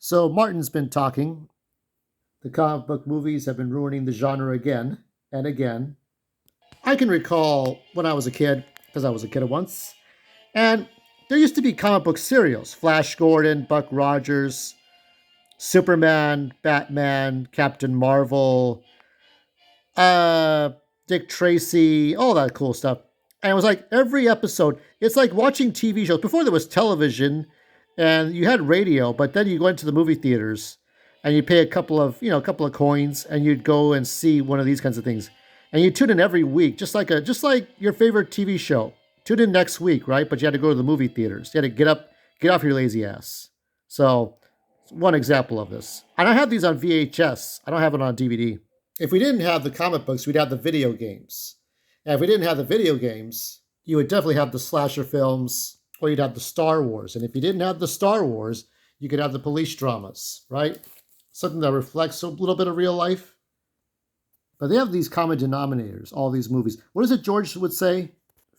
So Martin's been talking. The comic book movies have been ruining the genre again and again. I can recall when I was a kid, because I was a kid once, and there used to be comic book serials: Flash Gordon, Buck Rogers, Superman, Batman, Captain Marvel, uh, Dick Tracy, all that cool stuff. And it was like every episode, it's like watching TV shows. Before there was television and you had radio, but then you go into the movie theaters and you pay a couple of coins and you'd go and see one of these kinds of things. And you tune in every week, just like your favorite TV show. Tune in next week, right? But you had to go to the movie theaters. You had to get off your lazy ass. So, one example of this. And I have these on VHS. I don't have it on DVD. If we didn't have the comic books, we'd have the video games. And if we didn't have the video games, you would definitely have the slasher films, or you'd have the Star Wars. And if you didn't have the Star Wars, you could have the police dramas, right? Something that reflects a little bit of real life. But they have these common denominators, all these movies. What is it George would say?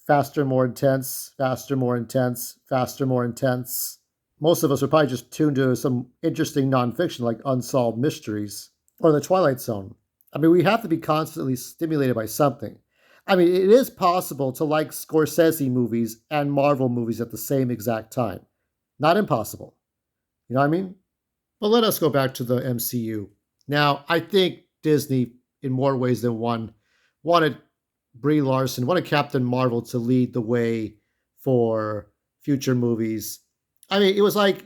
Faster, more intense, faster, more intense, faster, more intense. Most of us would probably just tune to some interesting nonfiction like Unsolved Mysteries or The Twilight Zone. I mean, we have to be constantly stimulated by something. I mean, it is possible to like Scorsese movies and Marvel movies at the same exact time. Not impossible. You know what I mean? But let us go back to the MCU. Now, I think Disney, in more ways than one, wanted Brie Larson, wanted Captain Marvel to lead the way for future movies. I mean, it was like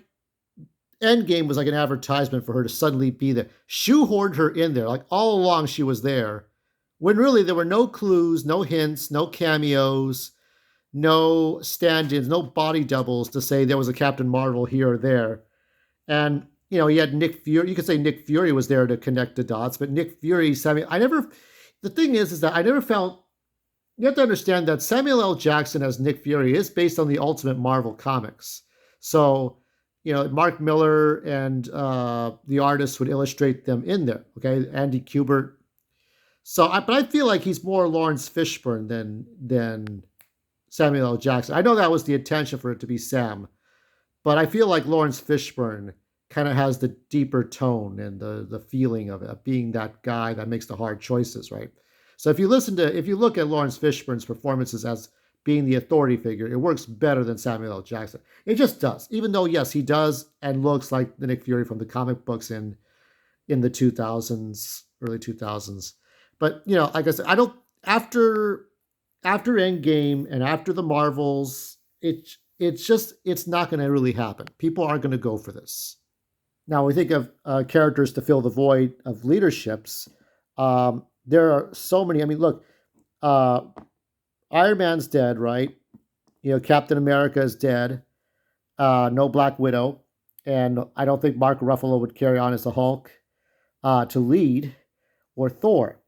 Endgame was like an advertisement for her to suddenly be there. Shoehorned her in there. Like all along she was there. When really there were no clues, no hints, no cameos, no stand-ins, no body doubles to say there was a Captain Marvel here or there. And, you know, you had Nick Fury. You could say Nick Fury was there to connect the dots, but Nick Fury, the thing is that I never felt, you have to understand that Samuel L. Jackson as Nick Fury is based on the Ultimate Marvel comics. So, you know, Mark Miller and the artists would illustrate them in there. Okay, Andy Kubert. But I feel like he's more Lawrence Fishburne than Samuel L. Jackson. I know that was the intention for it to be Sam, but I feel like Lawrence Fishburne kind of has the deeper tone and the feeling of being that guy that makes the hard choices, right? So if you look at Lawrence Fishburne's performances as being the authority figure, it works better than Samuel L. Jackson. It just does. Even though, yes, he does and looks like the Nick Fury from the comic books in the 2000s, early 2000s. But, you know, like I said, I don't, after Endgame and after the Marvels, it's not going to really happen. People aren't going to go for this. Now, we think of characters to fill the void of leaderships. There are so many. I mean, look, Iron Man's dead, right? You know, Captain America is dead. No Black Widow. And I don't think Mark Ruffalo would carry on as the Hulk to lead, or Thor.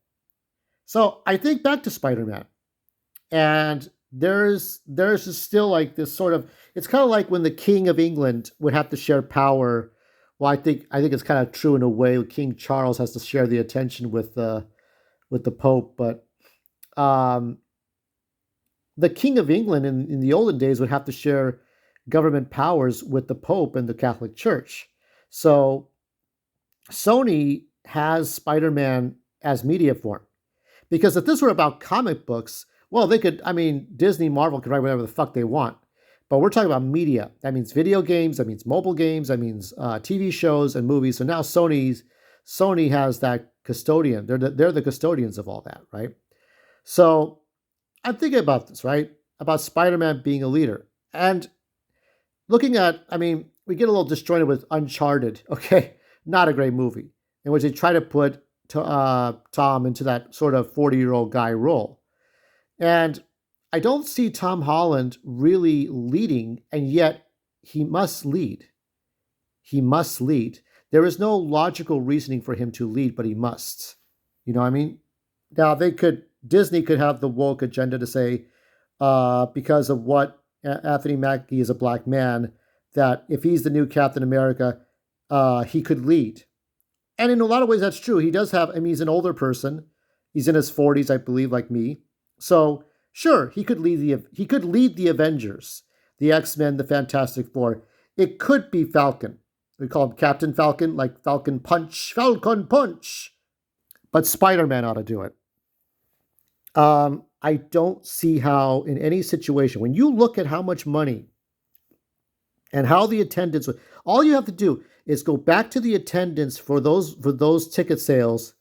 So I think back to Spider-Man. And there's still like this sort of, it's kind of like when the King of England would have to share power. Well, I think it's kind of true in a way. King Charles has to share the attention with the Pope, but the King of England in the olden days would have to share government powers with the Pope and the Catholic Church. So Sony has Spider-Man as media form. Because if this were about comic books, well, Disney, Marvel could write whatever the fuck they want. But we're talking about media. That means video games, that means mobile games, that means TV shows and movies. So now Sony has that custodian. They're the custodians of all that, right? So I'm thinking about this, right? About Spider-Man being a leader. And looking at, we get a little disjointed with Uncharted, okay? Not a great movie, in which they try to put Tom into that sort of 40-year-old guy role. And I don't see Tom Holland really leading, and yet he must lead. He must lead. There is no logical reasoning for him to lead, but he must. You know what I mean? Now, Disney could have the woke agenda to say, because of what Anthony Mackie is a black man, that if he's the new Captain America, he could lead. And in a lot of ways, that's true. He does have, he's an older person. He's in his 40s, I believe, like me. So, sure, he could lead the Avengers, the X-Men, the Fantastic Four. It could be Falcon. We call him Captain Falcon, like Falcon Punch, Falcon Punch. But Spider-Man ought to do it. I don't see how in any situation, when you look at how much money and how the attendance, all you have to do is go back to the attendance for those ticket sales,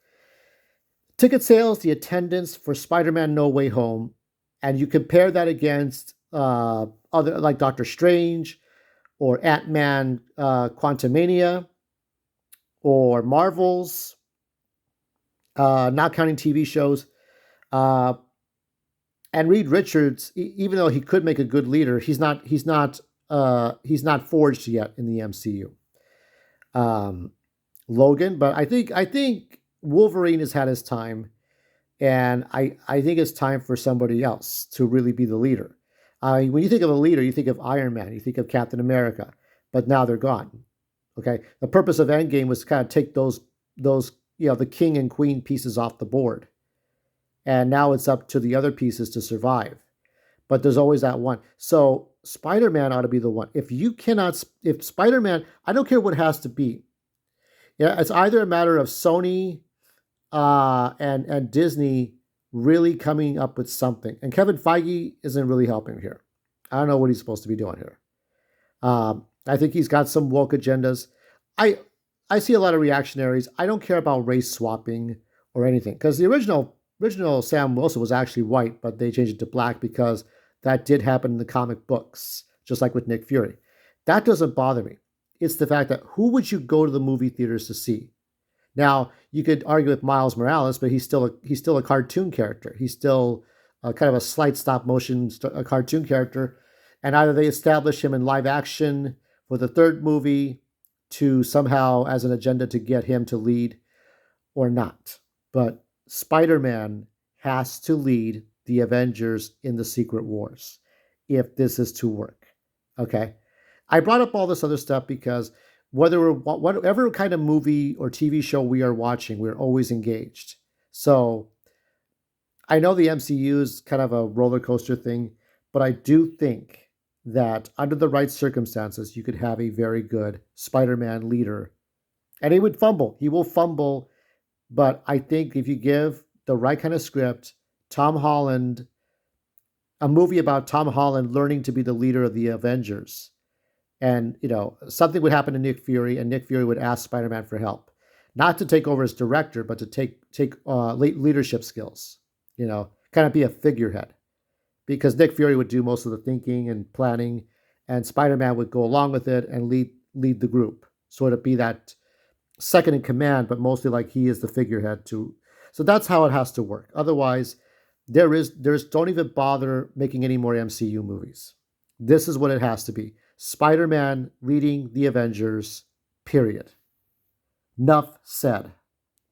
the attendance for Spider-Man No Way Home, and you compare that against other like Doctor Strange or Ant-Man Quantumania or Marvels, not counting TV shows. Uh, and Reed Richards, even though he could make a good leader, he's not forged yet in the MCU. Um, Logan, but I think Wolverine has had his time, and I think it's time for somebody else to really be the leader. When you think of a leader, you think of Iron Man, you think of Captain America, but now they're gone. Okay, the purpose of Endgame was to kind of take those the king and queen pieces off the board, and now it's up to the other pieces to survive. But there's always that one. So Spider-Man ought to be the one. If Spider-Man, I don't care what it has to be. Yeah, it's either a matter of Sony and Disney really coming up with something. And Kevin Feige isn't really helping here. I don't know what he's supposed to be doing here. I think he's got some woke agendas. I I see a lot of reactionaries. I don't care about race swapping or anything because the original Sam Wilson was actually white, but they changed it to black because that did happen in the comic books, just like with Nick Fury. That doesn't bother me. It's the fact that who would you go to the movie theaters to see? Now, you could argue with Miles Morales, but he's still a cartoon character. He's still kind of a slight stop motion a cartoon character, and either they establish him in live action for the third movie to somehow as an agenda to get him to lead or not. But Spider-Man has to lead the Avengers in the Secret Wars if this is to work. Okay? I brought up all this other stuff because whatever kind of movie or TV show we are watching, we're always engaged. So I know the MCU is kind of a roller coaster thing, but I do think that under the right circumstances, you could have a very good Spider-Man leader. And he would fumble. He will fumble. But I think if you give the right kind of script, Tom Holland, a movie about Tom Holland learning to be the leader of the Avengers, and something would happen to Nick Fury, and Nick Fury would ask Spider-Man for help, not to take over as director, but to take leadership skills. Kind of be a figurehead, because Nick Fury would do most of the thinking and planning, and Spider-Man would go along with it and lead the group, sort of be that second in command, but mostly like he is the figurehead too. So that's how it has to work. Otherwise, there's don't even bother making any more MCU movies. This is what it has to be. Spider-Man leading the Avengers, period. Enough said.